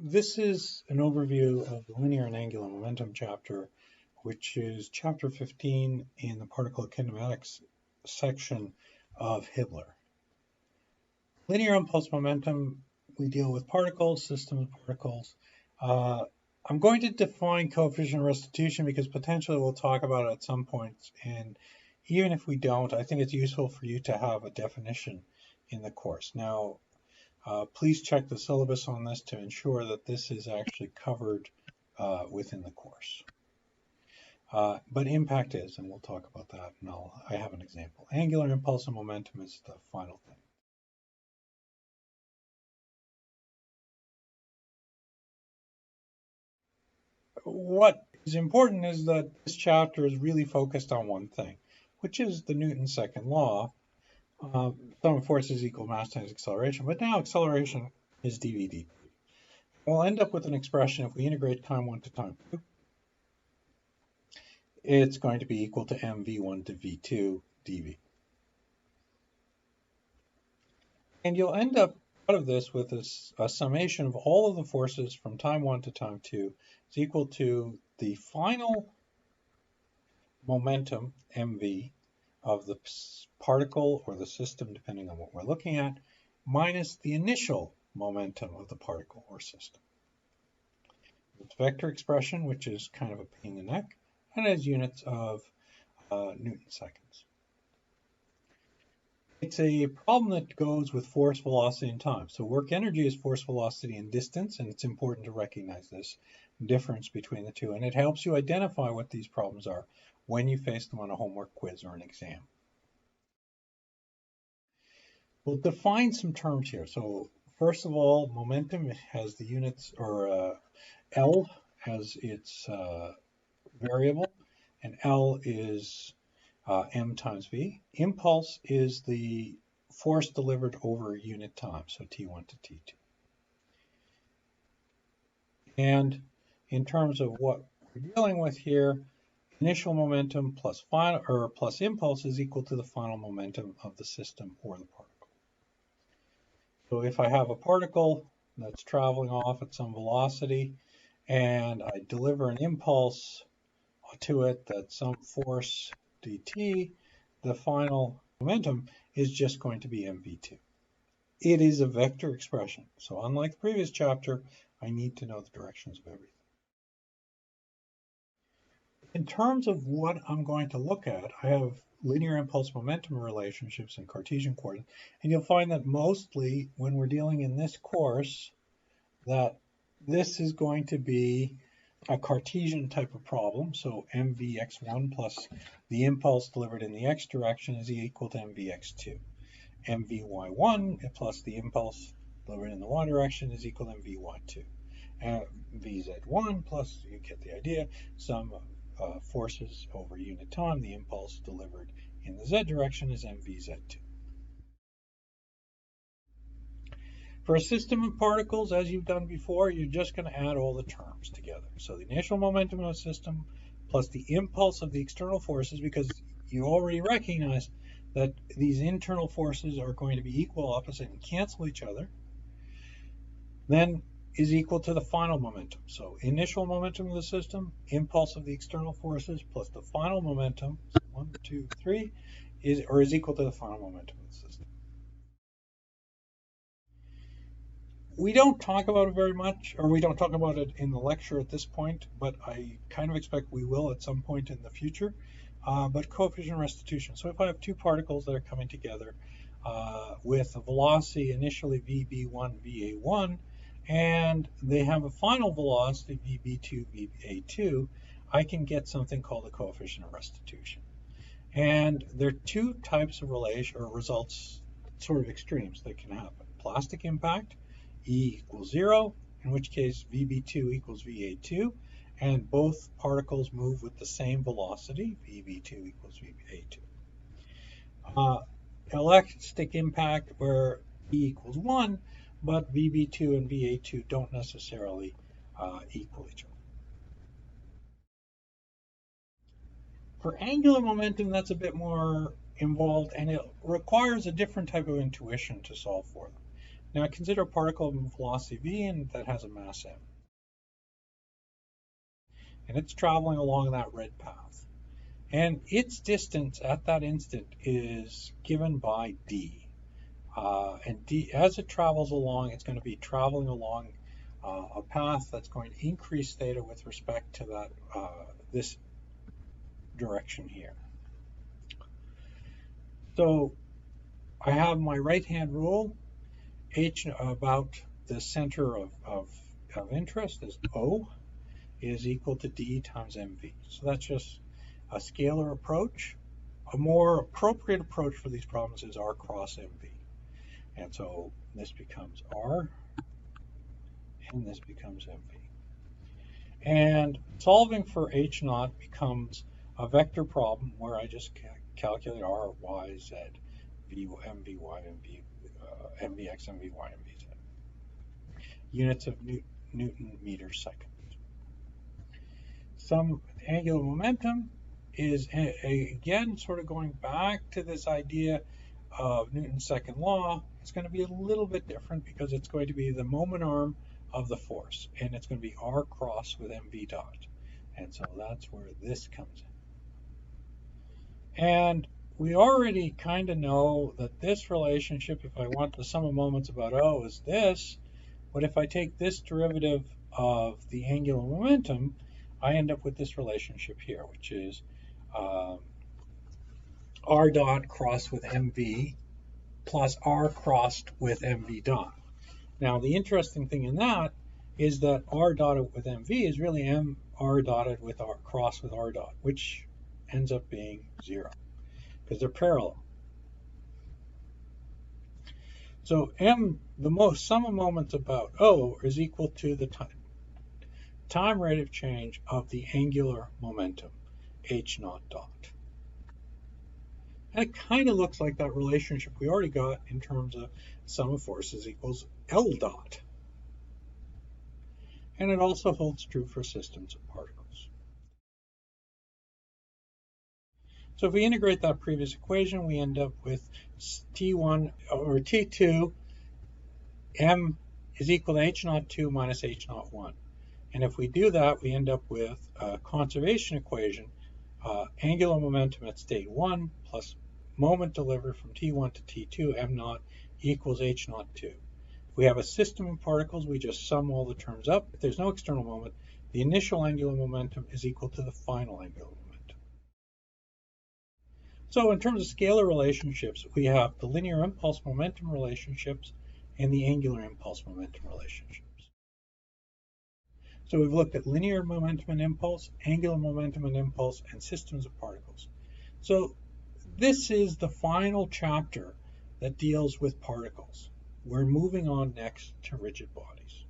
This is an overview of the linear and angular momentum chapter, which is chapter 15 in the particle kinematics section of Hibbeler. Linear impulse momentum, we deal with particles, systems of particles. I'm going to define coefficient of restitution because potentially we'll talk about it at some point. And even if we don't, I think it's useful for you to have a definition in the course. Now, please check the syllabus on this to ensure that this is actually covered within the course. But impact is, and we'll talk about that, and I have an example. Angular impulse and momentum is the final thing. What is important is that this chapter is really focused on one thing, which is the Newton's second law. Sum of forces equal mass times acceleration, but now acceleration is dv dt. We'll end up with an expression if we integrate time 1 to time 2. It's going to be equal to mv1 to v2 dv. And you'll end up out of this with a summation of all of the forces from time 1 to time 2 is equal to the final momentum, mv, of the particle or the system, depending on what we're looking at, minus the initial momentum of the particle or system. It's a vector expression, which is kind of a pain in the neck, and has units of Newton seconds. It's a problem that goes with force, velocity, and time. So work energy is force, velocity, and distance, and it's important to recognize this difference between the two. And it helps you identify what these problems are when you face them on a homework quiz or an exam. We'll define some terms here. So first of all, momentum has the units, or L as its variable, and L is m times v. Impulse is the force delivered over unit time, so t1 to t2. And in terms of what we're dealing with here, initial momentum plus impulse is equal to the final momentum of the system or the particle. So if I have a particle that's traveling off at some velocity and I deliver an impulse to it that's some force dt, the final momentum is just going to be mv2. It is a vector expression. So unlike the previous chapter, I need to know the directions of everything. In terms of what I'm going to look at, I have linear impulse momentum relationships in Cartesian coordinates, and you'll find that mostly when we're dealing in this course, that this is going to be a Cartesian type of problem. So mvx1 plus the impulse delivered in the x direction is equal to mvx2. mvy1 plus the impulse delivered in the y direction is equal to mvy2. vz1 plus, you get the idea, some forces over unit time, the impulse delivered in the z direction is mvz2. For a system of particles, as you've done before, you're just going to add all the terms together. So the initial momentum of a system plus the impulse of the external forces, because you already recognize that these internal forces are going to be equal, opposite, and cancel each other, then is equal to the final momentum. So initial momentum of the system, impulse of the external forces, plus the final momentum, 1, 2, 3, is equal to the final momentum of the system. We don't talk about it very much, or we don't talk about it in the lecture at this point, but I kind of expect we will at some point in the future. But coefficient restitution. So if I have two particles that are coming together with a velocity initially vb1, va1, and they have a final velocity vb2, va2, I can get something called a coefficient of restitution. And there are two types of results, sort of extremes, that can happen. Plastic impact, E equals 0, in which case vb2 equals va2, and both particles move with the same velocity, vb2 equals va2. Elastic impact, where E equals 1, but vb2 and va2 don't necessarily equal each other. For angular momentum, that's a bit more involved, and it requires a different type of intuition to solve for them. Now consider a particle of velocity v and that has a mass m. And it's traveling along that red path. And its distance at that instant is given by d. And d, as it travels along, it's going to be traveling along a path that's going to increase theta with respect to that this direction here. So I have my right-hand rule. H about the center of interest is O is equal to d times mv. So that's just a scalar approach. A more appropriate approach for these problems is r cross mv. And so this becomes r, and this becomes mv. And solving for h naught becomes a vector problem where I just calculate r, y, z, v, mv, y, mv, mvx, mvy, mvz. Units of Newton meters second. Some angular momentum is, again, sort of going back to this idea of Newton's second law. It's going to be a little bit different because it's going to be the moment arm of the force, and it's going to be r cross with mv dot. And so that's where this comes in. And we already kind of know that this relationship, if I want the sum of moments about O, is this. But if I take this derivative of the angular momentum, I end up with this relationship here, which is r dot crossed with mv plus r crossed with mv dot. Now, the interesting thing in that is that r dotted with mv is really m r dotted with r crossed with r dot, which ends up being 0 because they're parallel. So the sum of moments about O is equal to the time rate of change of the angular momentum, h naught dot. And it kind of looks like that relationship we already got in terms of sum of forces equals L dot. And it also holds true for systems of particles. So if we integrate that previous equation, we end up with T1 or T2 m is equal to h naught 2 minus h naught 1. And if we do that, we end up with a conservation equation, angular momentum at state 1 plus moment delivered from T1 to T2 m naught equals h naught 2. If we have a system of particles, we just sum all the terms up. If there's no external moment, the initial angular momentum is equal to the final angular momentum. So in terms of scalar relationships, we have the linear impulse momentum relationships and the angular impulse momentum relationships. So we've looked at linear momentum and impulse, angular momentum and impulse, and systems of particles. So this is the final chapter that deals with particles. We're moving on next to rigid bodies.